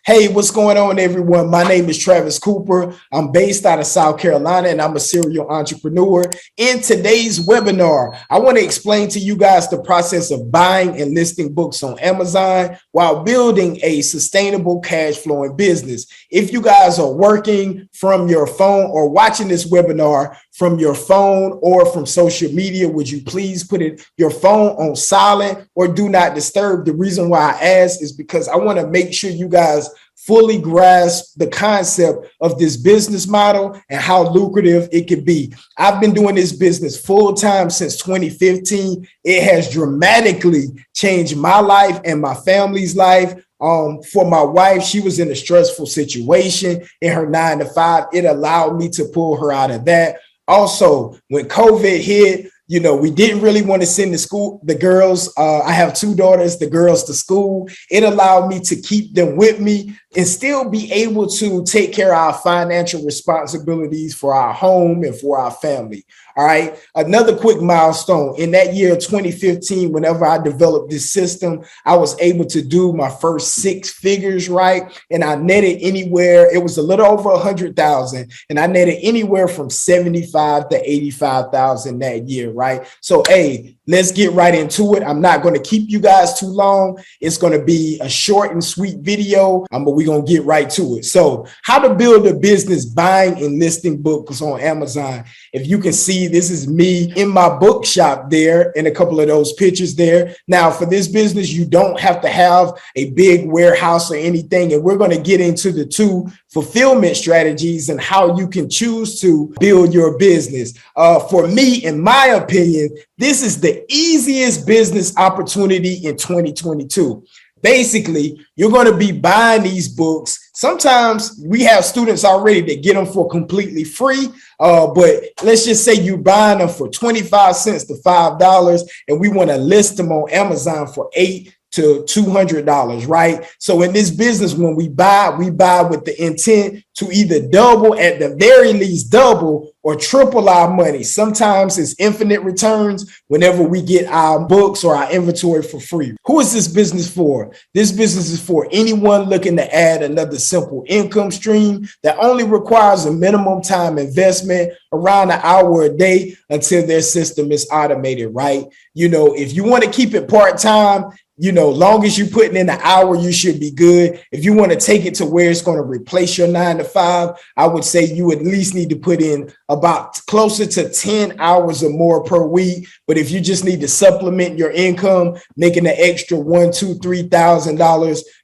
Hey, what's going on, everyone? My name is Travis Cooper. I'm based out of South Carolina, and I'm a serial entrepreneur. In today's webinar, I want to explain to you guys the process of buying and listing books on Amazon while building a sustainable cash flowing business. If you guys are working from your phone or watching this webinar from your phone or from social media, would you please put your phone on silent or do not disturb? The reason why I ask is because I want to make sure you guys fully grasp the concept of this business model and how lucrative it could be. I've been doing this business full time since 2015. It has dramatically changed my life and my family's life. For my wife, she was in a stressful situation in her 9-to-5. It allowed me to pull her out of that. Also, when COVID hit, we didn't really want to send the girls. I have two daughters, the girls to school. It allowed me to keep them with me and still be able to take care of our financial responsibilities for our home and for our family. All right. Another quick milestone in that year, 2015, whenever I developed this system, I was able to do my first 6 figures, right? And I netted anywhere. It was a little over 100,000, and I netted anywhere from 75 to 85,000 that year, right? So, hey, let's get right into it. I'm not going to keep you guys too long. It's going to be a short and sweet video, but we're going to get right to it. So, how to build a business buying and listing books on Amazon. If you can see, this is me in my bookshop there and a couple of those pictures there. Now, for this business, you don't have to have a big warehouse or anything. And we're going to get into the 2 fulfillment strategies and how you can choose to build your business. For me, in my opinion, this is the easiest business opportunity in 2022. Basically, you're going to be buying these books. Sometimes we have students already that get them for completely free. But let's just say you're buying them for 25 cents to $5, and we want to list them on Amazon for $8 to $200, right? So in this business, when we buy with the intent to either double, at the very least double, or triple our money. Sometimes it's infinite returns whenever we get our books or our inventory for free. Who is this business for? This business is for anyone looking to add another simple income stream that only requires a minimum time investment around an hour a day until their system is automated, right? If you want to keep it part-time, long as you're putting in an hour, you should be good. If you want to take it to where it's going to replace your 9-to-5, I would say you at least need to put in about closer to 10 hours or more per week. But if you just need to supplement your income, making an extra $1,000, $2,000,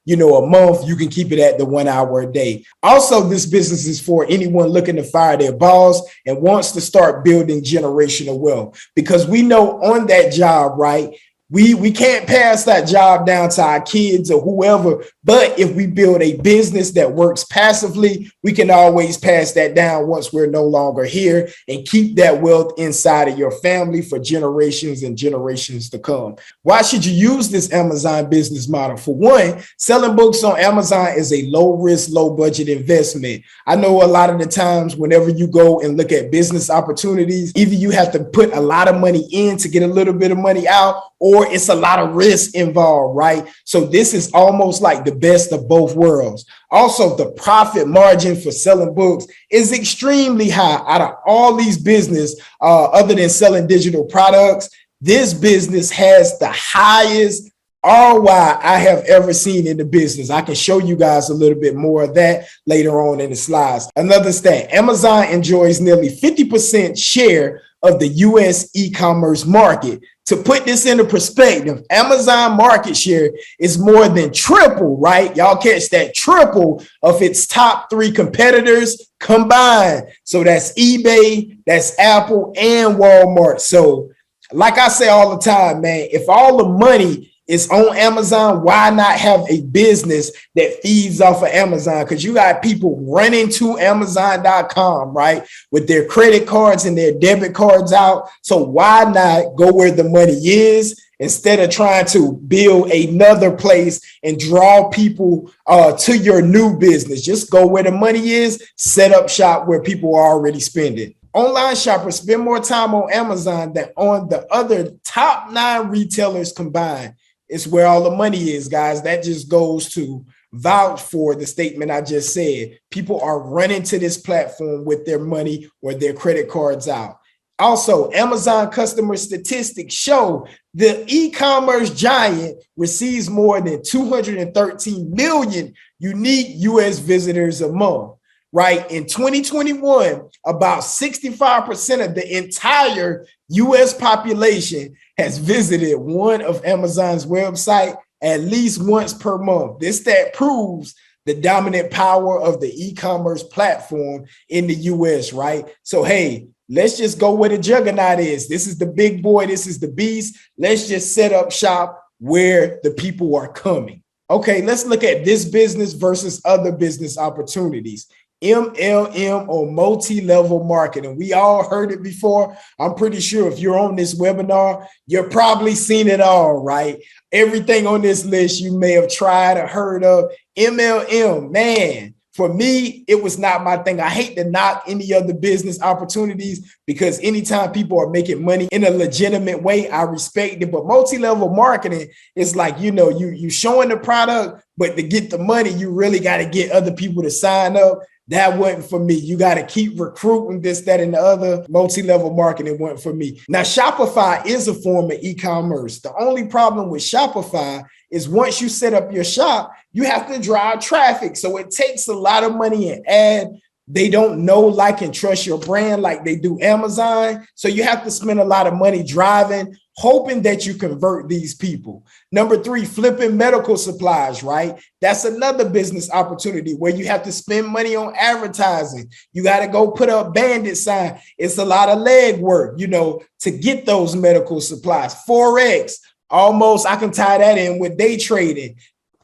$3,000, a month, you can keep it at the 1 hour a day. Also, this business is for anyone looking to fire their boss and wants to start building generational wealth, because we know on that job, right? We can't pass that job down to our kids or whoever, but if we build a business that works passively, we can always pass that down once we're no longer here and keep that wealth inside of your family for generations and generations to come. Why should you use this Amazon business model? For one, selling books on Amazon is a low risk, low budget investment. I know a lot of the times whenever you go and look at business opportunities, either you have to put a lot of money in to get a little bit of money out, or it's a lot of risk involved, right? So this is almost like the best of both worlds. Also, the profit margin for selling books is extremely high. Out of all these business, other than selling digital products, this business has the highest ROI I have ever seen in the business. I can show you guys a little bit more of that later on in the slides. Another stat, Amazon enjoys nearly 50% share of the US e-commerce market. To put this into perspective, Amazon market share is more than triple, right? Y'all catch that, triple of its top 3 competitors combined. So that's eBay, that's Apple, and Walmart. So like I say all the time, man, if all the money is on Amazon, why not have a business that feeds off of Amazon? Because you got people running to Amazon.com, right, with their credit cards and their debit cards out. So why not go where the money is instead of trying to build another place and draw people to your new business? Just go where the money is, set up shop where people are already spending. Online shoppers spend more time on Amazon than on the other top 9 retailers combined. It's where all the money is, guys. That just goes to vouch for the statement I just said. People are running to this platform with their money or their credit cards out. Also, Amazon customer statistics show the e-commerce giant receives more than 213 million unique US visitors a month, right? In 2021, about 65% of the entire US population has visited one of Amazon's website at least once per month. This stat proves the dominant power of the e-commerce platform in the US, right? So, hey, let's just go where the juggernaut is. This is the big boy. This is the beast. Let's just set up shop where the people are coming. Okay, let's look at this business versus other business opportunities. MLM or multi-level marketing. We all heard it before. I'm pretty sure if you're on this webinar, you've probably seen it all, right? Everything on this list you may have tried or heard of. MLM, man, for me, it was not my thing. I hate to knock any other business opportunities because anytime people are making money in a legitimate way, I respect it. But multi-level marketing is like, you showing the product, but to get the money, you really got to get other people to sign up. That wasn't for me. You got to keep recruiting this, that, and the other. Multi-level marketing wasn't for me. Now, Shopify is a form of e-commerce. The only problem with Shopify is once you set up your shop, you have to drive traffic. So it takes a lot of money and ad. They don't know, like, and trust your brand like they do Amazon. So you have to spend a lot of money driving, hoping that you convert these people. Number 3, flipping medical supplies, right? That's another business opportunity where you have to spend money on advertising. You got to go put up bandit sign. It's a lot of leg work, to get those medical supplies. Forex, almost, I can tie that in with day trading.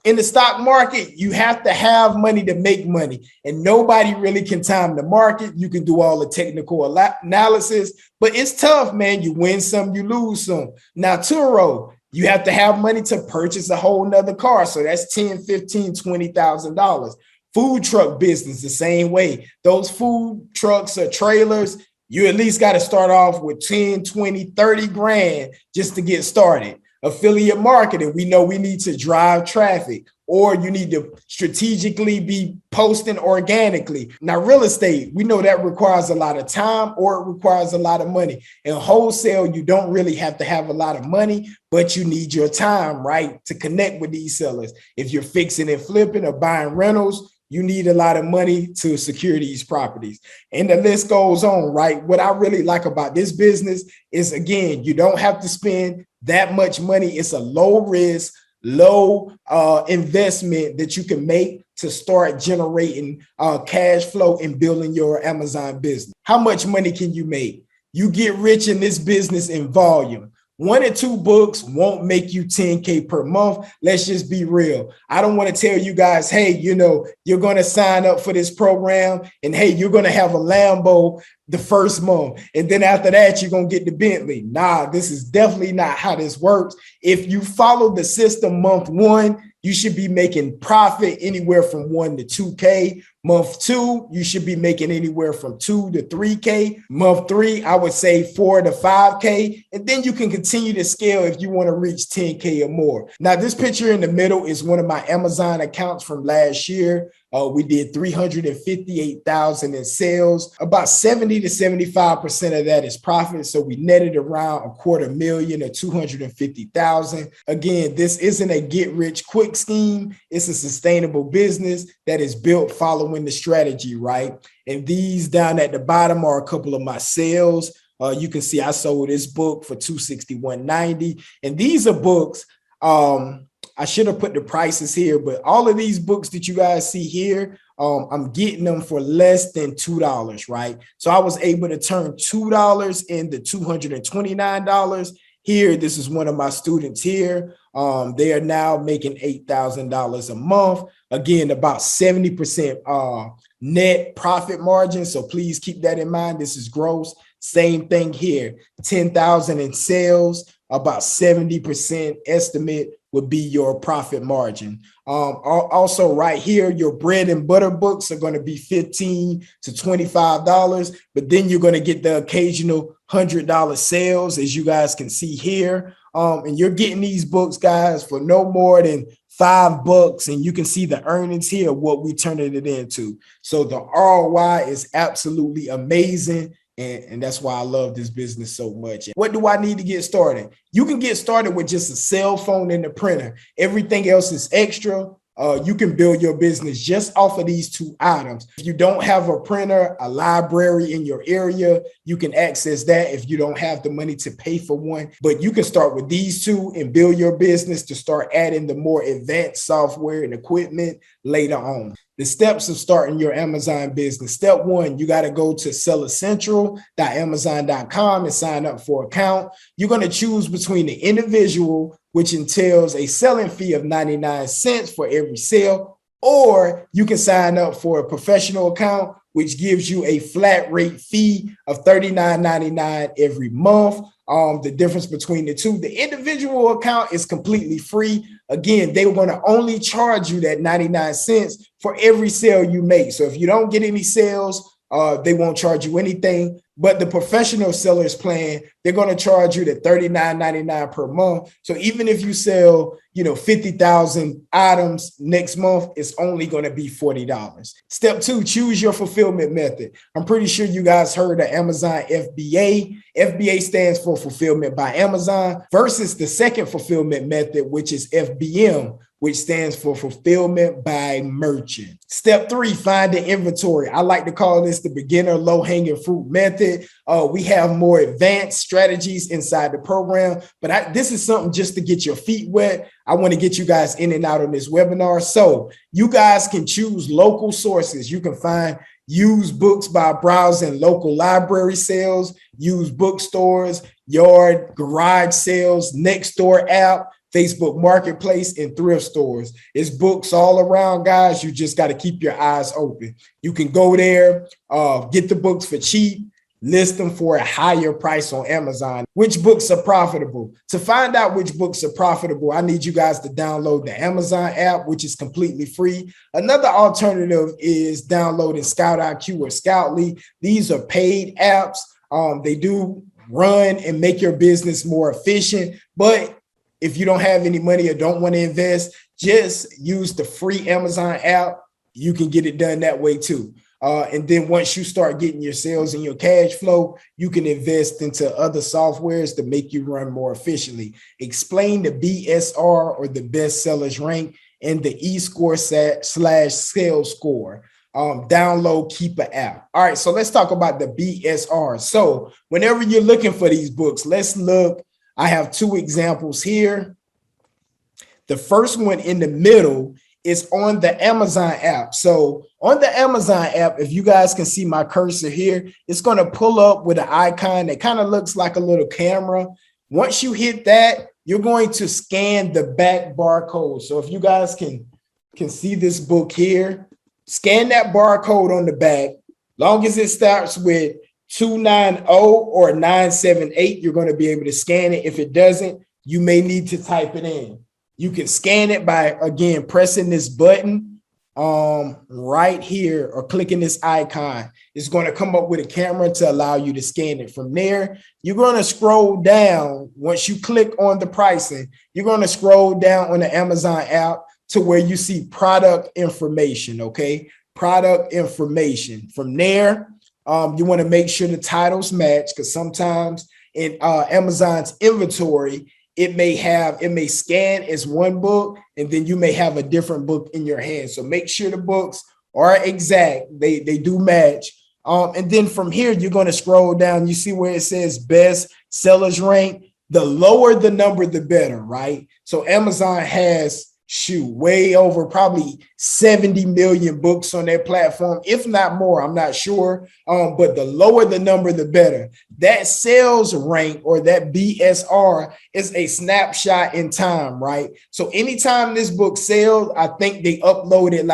In the stock market, you have to have money to make money, and nobody really can time the market. You can do all the technical analysis, but it's tough, man. You win some, you lose some. Now, Turo, you have to have money to purchase a whole nother car. So that's $10,000, $15,000, $20,000. Food truck business, the same way. Those food trucks or trailers, you at least got to start off with 10, 20, 30 grand just to get started. Affiliate marketing, we know we need to drive traffic, or you need to strategically be posting organically. Now, real estate, we know that requires a lot of time or it requires a lot of money. In wholesale, you don't really have to have a lot of money, but you need your time, right, to connect with these sellers. If you're fixing and flipping or buying rentals, you need a lot of money to secure these properties. And the list goes on, right? What I really like about this business is, again, you don't have to spend that much money. It's a low risk, low investment that you can make to start generating cash flow and building your Amazon business. How much money can you make? You get rich in this business in volume. 1 or 2 books won't make you 10K per month. Let's just be real. I don't want to tell you guys, hey, you're going to sign up for this program and hey, you're going to have a Lambo the first month. And then after that, you're going to get the Bentley. Nah, this is definitely not how this works. If you follow the system month 1, you should be making profit anywhere from 1 to 2K. Month 2, you should be making anywhere from 2 to 3K. Month 3, I would say 4 to 5K. And then you can continue to scale if you want to reach 10K or more. Now, this picture in the middle is one of my Amazon accounts from last year. We did 358,000 in sales. About 70 to 75% of that is profit. So we netted around $250,000 or 250,000. Again, this isn't a get rich quick scheme. It's a sustainable business that is built following the strategy, right? And these down at the bottom are a couple of my sales. You can see I sold this book for $261.90. And these are books. I should have put the prices here, but all of these books that you guys see here, I'm getting them for less than $2, right? So I was able to turn $2 into $229. Here, this is one of my students here. They are now making $8,000 a month. Again, about 70% net profit margin. So please keep that in mind. This is gross. Same thing here, 10,000 in sales, about 70% estimate would be your profit margin. Also right here, your bread and butter books are going to be $15 to $25, but then you're going to get the occasional $100 sales, as you guys can see here. And you're getting these books, guys, for no more than $5, and you can see the earnings here, what we turning it into. So the ROI is absolutely amazing. And that's why I love this business so much. What do I need to get started? You can get started with just a cell phone and a printer. Everything else is extra. You can build your business just off of these two items. If you don't have a printer, a library in your area, you can access that if you don't have the money to pay for one. But you can start with these two and build your business to start adding the more advanced software and equipment later on. The steps of starting your Amazon business. Step one, you got to go to sellercentral.amazon.com and sign up for an account. You're going to choose between the individual, which entails a selling fee of 99 cents for every sale, or you can sign up for a professional account, which gives you a flat rate fee of $39.99 every month. The difference between the two, the individual account is completely free. Again, they were going to only charge you that 99 cents for every sale you make. So if you don't get any sales, they won't charge you anything. But the professional sellers plan, they're going to charge you the $39.99 per month. So even if you sell, 50,000 items next month, it's only going to be $40. Step two, choose your fulfillment method. I'm pretty sure you guys heard of Amazon FBA. FBA stands for Fulfillment by Amazon versus the second fulfillment method, which is FBM, which stands for Fulfillment by Merchant. Step three, find the inventory. I like to call this the beginner low-hanging fruit method. We have more advanced strategies inside the program, but this is something just to get your feet wet. I want to get you guys in and out on this webinar. So you guys can choose local sources. You can find used books by browsing local library sales, used bookstores, yard, garage sales, Nextdoor app, Facebook Marketplace, and thrift stores. It's books all around, guys. You just got to keep your eyes open. You can go there, get the books for cheap, list them for a higher price on Amazon. Which books are profitable? To find out which books are profitable, I need you guys to download the Amazon app, which is completely free. Another alternative is downloading Scout IQ or Scoutly. These are paid apps. They do run and make your business more efficient, but if you don't have any money or don't want to invest, just use the free Amazon app. You can get it done that way too. And then once you start getting your sales and your cash flow, you can invest into other softwares to make you run more efficiently. Explain the BSR or the best sellers rank and the eScore/sales score. Download Keeper app. All right, so let's talk about the BSR. So whenever you're looking for these books, let's look. I have two examples here. The first one in the middle is on the Amazon app. So on the Amazon app, if you guys can see my cursor here, it's going to pull up with an icon that kind of looks like a little camera. Once you hit that, you're going to scan the back barcode. So if you guys can see this book here, scan that barcode on the back. Long as it starts with 290 or 978, you're going to be able to scan it. If it doesn't, you may need to type it in. You can scan it by, again, pressing this button right here or clicking this icon. It's going to come up with a camera to allow you to scan it. From there, you're going to scroll down. Once you click on the pricing, you're going to scroll down on the Amazon app to where you see product information, okay? Product information. From there, you want to make sure the titles match, because sometimes in Amazon's inventory, it may scan as one book, and then you may have a different book in your hand. So make sure the books are exact. They do match. And then from here, you're going to scroll down. You see where it says best sellers rank. The lower the number, the better, right? So Amazon has way over probably 70 million books on their platform, if not more. I'm not sure. But the lower the number, the better. That sales rank or that BSR is a snapshot in time, right? So anytime this book sells, I think they upload it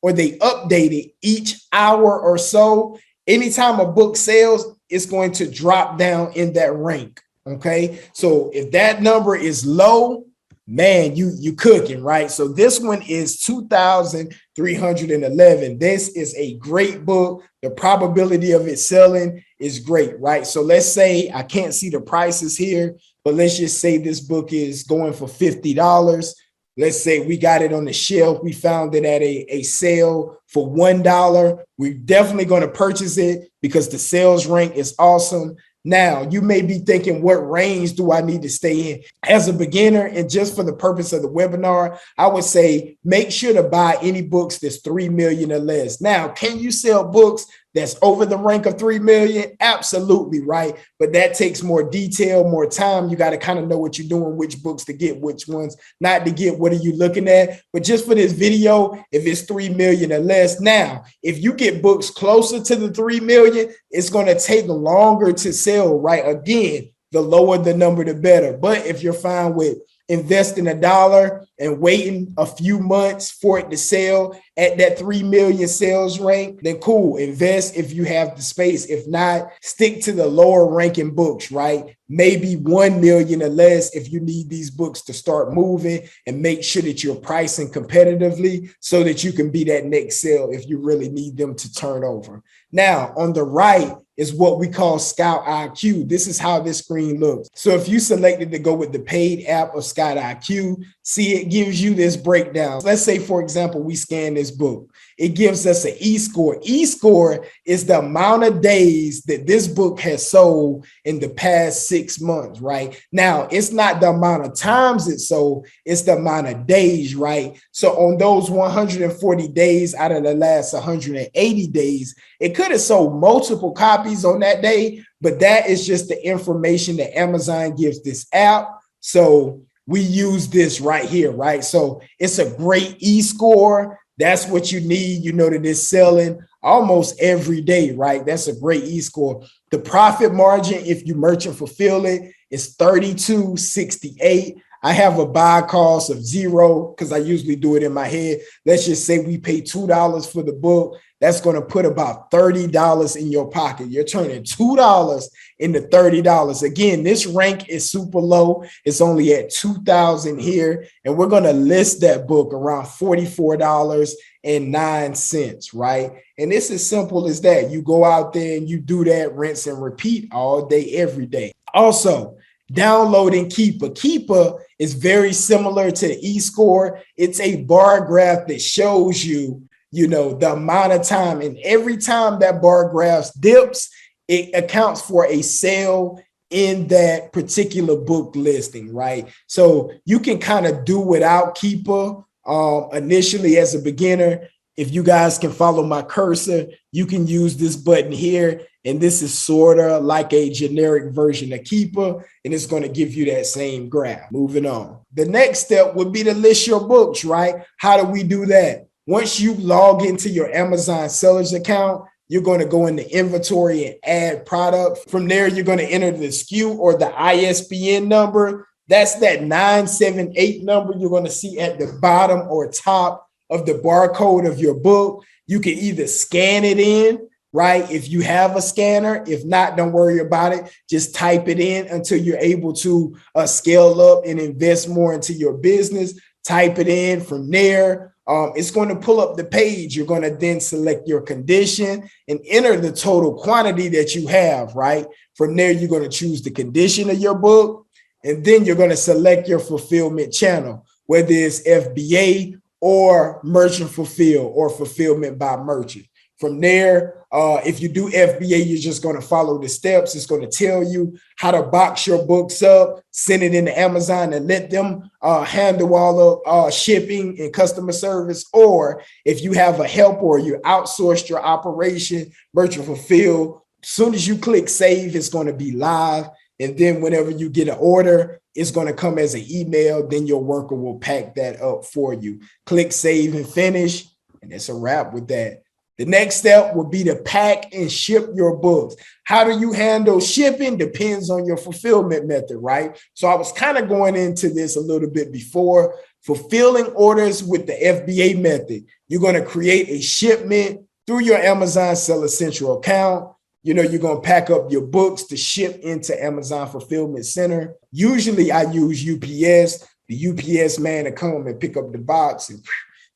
or they update it each hour or so. Anytime a book sells, it's going to drop down in that rank. Okay. So if that number is low, man, you cooking, right? So this one is 2,311. This is a great book. The probability of it selling is great, right? So let's say, I can't see the prices here, but let's just say this book is going for $50. Let's say we got it on the shelf. We found it at a sale for $1. We're definitely going to purchase it because the sales rank is awesome. Now, you may be thinking, what range do I need to stay in? As a beginner, and just for the purpose of the webinar, I would say make sure to buy any books that's 3 million or less. Now, can you sell books that's over the rank of 3 million? Absolutely, right? But that takes more detail, more time. You got to kind of know what you're doing, which books to get, which ones not to get. What are you looking at? But just for this video, if it's 3 million or less. Now, if you get books closer to the 3 million, it's going to take longer to sell, right? Again, the lower the number, the better. But if you're fine with investing $1 and waiting a few months for it to sell at that 3 million sales rank, then cool, invest if you have the space. If not, stick to the lower ranking books, right? Maybe 1 million or less if you need these books to start moving, and make sure that you're pricing competitively so that you can be that next sale if you really need them to turn over. Now, on the right is what we call Scout IQ. This is how this screen looks. So if you selected to go with the paid app of Scout IQ, see, it gives you this breakdown. Let's say, for example, we scan this book. It gives us an e-score. E-score is the amount of days that this book has sold in the past 6 months, right? Now, it's not the amount of times it sold, it's the amount of days, right? So on those 140 days out of the last 180 days, it could have sold multiple copies on that day, but that is just the information that Amazon gives this app. So we use this right here, right? So it's a great e-score. That's what you need. You know that it's selling almost every day, right? That's a great e-score. The profit margin, if you merchant fulfill it, is 32.68. I have a buy cost of 0 because I usually do it in my head. Let's just say we pay $2 for the book. That's going to put about $30 in your pocket. You're turning $2 into $30. Again, this rank is super low. It's only at 2,000 here. And we're going to list that book around $44.09, right? And it's as simple as that. You go out there and you do that, rinse and repeat all day, every day. Also, downloading Keeper. Keeper is very similar to the e-score. It's a bar graph that shows you, the amount of time, and every time that bar graph dips, it accounts for a sale in that particular book listing, right? So you can kind of do without Keeper initially as a beginner. If you guys can follow my cursor, you can use this button here, and this is sort of like a generic version of Keeper, and it's going to give you that same graph. Moving on. The next step would be to list your books, right? How do we do that? Once you log into your Amazon sellers account, you're going to go into inventory and add product. From there, you're going to enter the SKU or the ISBN number. That's that 978 number you're going to see at the bottom or top of the barcode of your book. You can either scan it in, right? If you have a scanner. If not, don't worry about it. Just type it in until you're able to scale up and invest more into your business. Type it in. From there, it's going to pull up the page. You're going to then select your condition and enter the total quantity that you have, right? From there, you're going to choose the condition of your book, and then you're going to select your fulfillment channel, whether it's FBA or merchant fulfill or fulfillment by merchant. From there, if you do FBA, you're just going to follow the steps. It's going to tell you how to box your books up, send it into Amazon, and let them handle all of shipping and customer service. Or if you have a helper or you outsourced your operation, merchant fulfill, as soon as you click save, it's going to be live. And then whenever you get an order, it's going to come as an email. Then your worker will pack that up for you. Click save and finish, and it's a wrap with that. The next step would be to pack and ship your books. How do you handle shipping? Depends on your fulfillment method, right? So I was kind of going into this a little bit before. Fulfilling orders with the FBA method, you're going to create a shipment through your Amazon Seller Central account. You're going to pack up your books to ship into Amazon Fulfillment Center. Usually I use UPS, the UPS man to come and pick up the box, and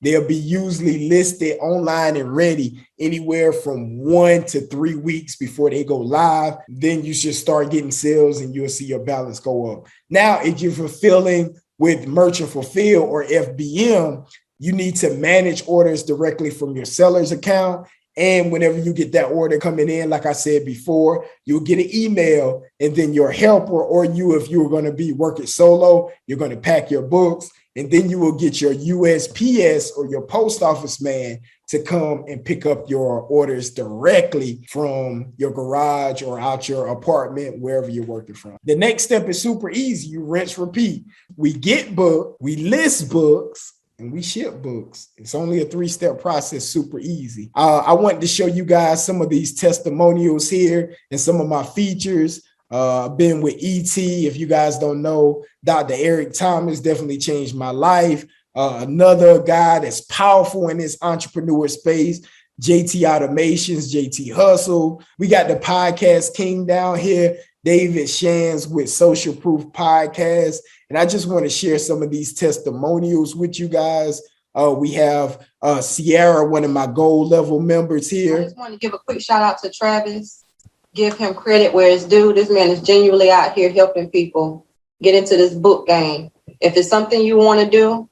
they'll be usually listed online and ready anywhere from 1 to 3 weeks before they go live. Then you should start getting sales and you'll see your balance go up. Now, if you're fulfilling with Merchant Fulfill or FBM, you need to manage orders directly from your seller's account. And whenever you get that order coming in, like I said before, you'll get an email, and then your helper or you, if you're going to be working solo, you're going to pack your books, and then you will get your USPS or your post office man to come and pick up your orders directly from your garage or out your apartment, wherever you're working from. The next step is super easy. You rinse, repeat. We get booked, we list books, and we ship books. It's only a 3-step process, super easy. I wanted to show you guys some of these testimonials here and some of my features. I've been with ET. If you guys don't know, Dr. Eric Thomas definitely changed my life. Another guy that's powerful in this entrepreneur space, JT Automations, JT Hustle. We got the podcast king down here, David Shands with Social Proof Podcast. And I just want to share some of these testimonials with you guys. We have Sierra, one of my gold level members here. I just want to give a quick shout out to Travis. Give him credit where it's due. This man is genuinely out here helping people get into this book game. If it's something you want to do,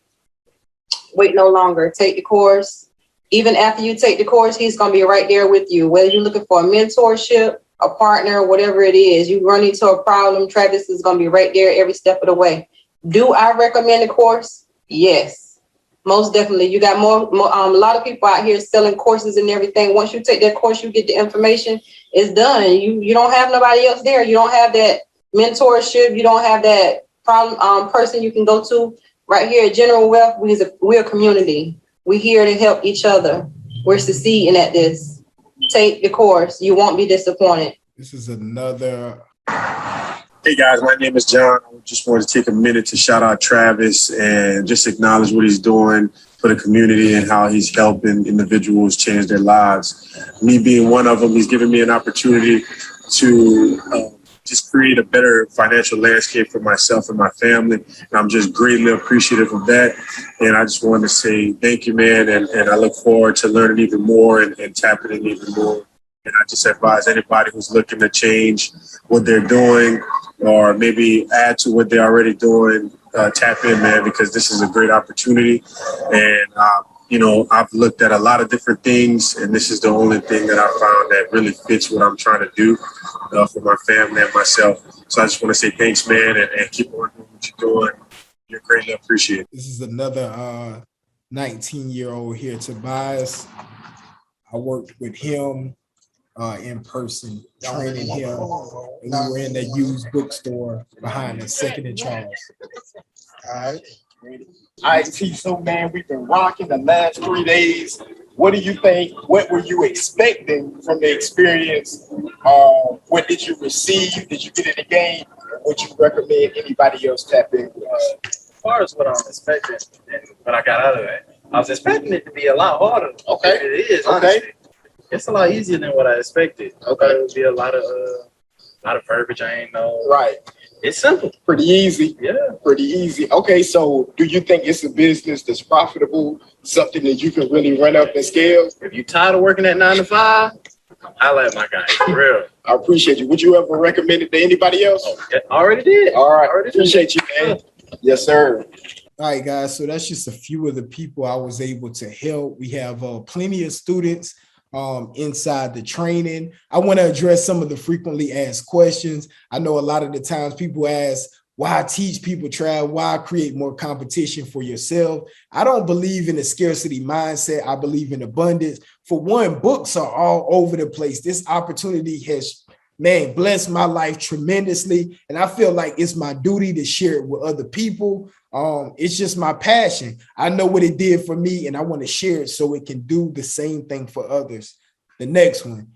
wait no longer. Take the course. Even after you take the course, he's going to be right there with you. Whether you're looking for a mentorship, a partner, whatever it is, you run into a problem, Travis is going to be right there every step of the way. Do I recommend the course? Yes, most definitely. You got a lot of people out here selling courses and everything. Once you take that course, you get the information, it's done. You don't have nobody else there. You don't have that mentorship. You don't have that problem person you can go to. Right here at General Wealth, we're a community. We're here to help each other. We're succeeding at this. Take the course. You won't be disappointed. This is another. Hey guys, my name is John. I just wanted to take a minute to shout out Travis and just acknowledge what he's doing for the community and how he's helping individuals change their lives. Me being one of them, he's given me an opportunity to just create a better financial landscape for myself and my family. And I'm just greatly appreciative of that. And I just wanted to say thank you, man. And I look forward to learning even more and tapping in even more. And I just advise anybody who's looking to change what they're doing or maybe add to what they're already doing, tap in, man, because this is a great opportunity. And, I've looked at a lot of different things, and this is the only thing that I found that really fits what I'm trying to do for my family and myself. So I just want to say thanks, man, and keep on doing what you're doing. You're greatly appreciated. This is another 19-year-old here, Tobias. I worked with him in person, training him. And we were in the used bookstore behind the 2nd and Charles. All right, T. So, man, we've been rocking the last 3 days. What do you think? What were you expecting from the experience? What did you receive? Did you get in the game? Would you recommend anybody else tap in? As far as what I was expecting and what I got out of it, I was expecting it to be a lot harder. Okay. Than it is. Honestly. Okay. It's a lot easier than what I expected. Okay. It would be a lot of verbiage I ain't know. Right. It's simple. Pretty easy. Yeah. Pretty easy. Okay, so do you think it's a business that's profitable, something that you can really run up and scale? If you're tired of working at 9 to 5, I like my guy. For real. I appreciate you. Would you ever recommend it to anybody else? Oh, yeah, already did. All right. Already Appreciate you, man. Yes, sir. All right, guys. So that's just a few of the people I was able to help. We have plenty of students inside the training. I want to address some of the frequently asked questions. I know a lot of the times people ask, why teach people, Trav? Why create more competition for yourself? I don't believe in a scarcity mindset. I believe in abundance. For one, books are all over the place. This opportunity has, man, blessed my life tremendously. And I feel like it's my duty to share it with other people. It's just my passion. I know what it did for me, and I want to share it so it can do the same thing for others. The next one,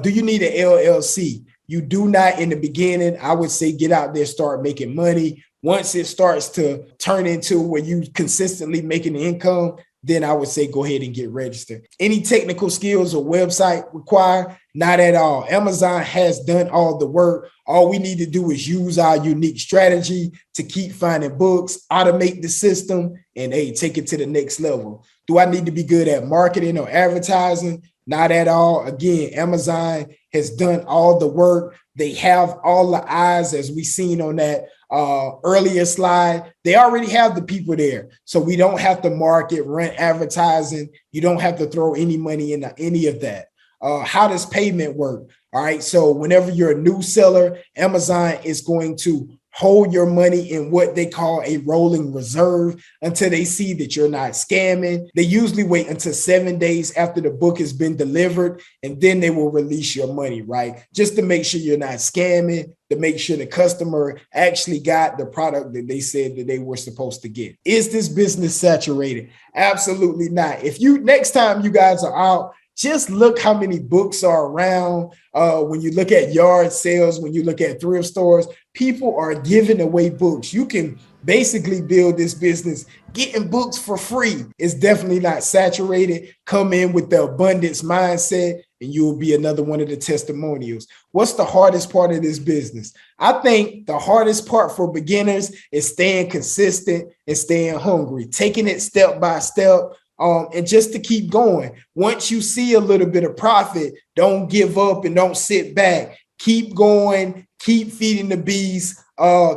do you need an LLC? You do not in the beginning. I would say get out there, start making money. Once it starts to turn into where you consistently making income, then I would say go ahead and get registered. Any technical skills or website required? Not at all. Amazon has done all the work. All we need to do is use our unique strategy to keep finding books, automate the system, and hey, take it to the next level. Do I need to be good at marketing or advertising? Not at all. Again, Amazon has done all the work. They have all the eyes, as we seen on that earlier slide. They already have the people there. So we don't have to market, rent advertising. You don't have to throw any money into any of that. How does payment work? All right. So whenever you're a new seller, Amazon is going to hold your money in what they call a rolling reserve until they see that you're not scamming. They usually wait until 7 days after the book has been delivered, and then they will release your money, right? Just to make sure you're not scamming, to make sure the customer actually got the product that they said that they were supposed to get. Is this business saturated? Absolutely not. If you, next time you guys are out, just look how many books are around. When you look at yard sales, when you look at thrift stores, people are giving away books. You can basically build this business getting books for free. It's definitely not saturated. Come in with the abundance mindset and you will be another one of the testimonials. What's the hardest part of this business? I think the hardest part for beginners is staying consistent and staying hungry, taking it step by step. And just to keep going. Once you see a little bit of profit, don't give up and don't sit back. Keep going, keep feeding the bees,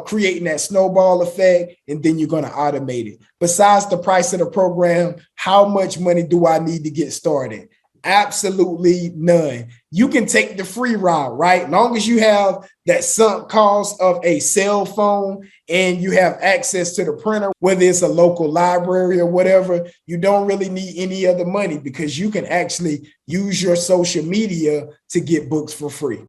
creating that snowball effect, and then you're going to automate it. Besides the price of the program, how much money do I need to get started? Absolutely none. You can take the free route, right? Long as you have that sunk cost of a cell phone and you have access to the printer, whether it's a local library or whatever, you don't really need any other money because you can actually use your social media to get books for free.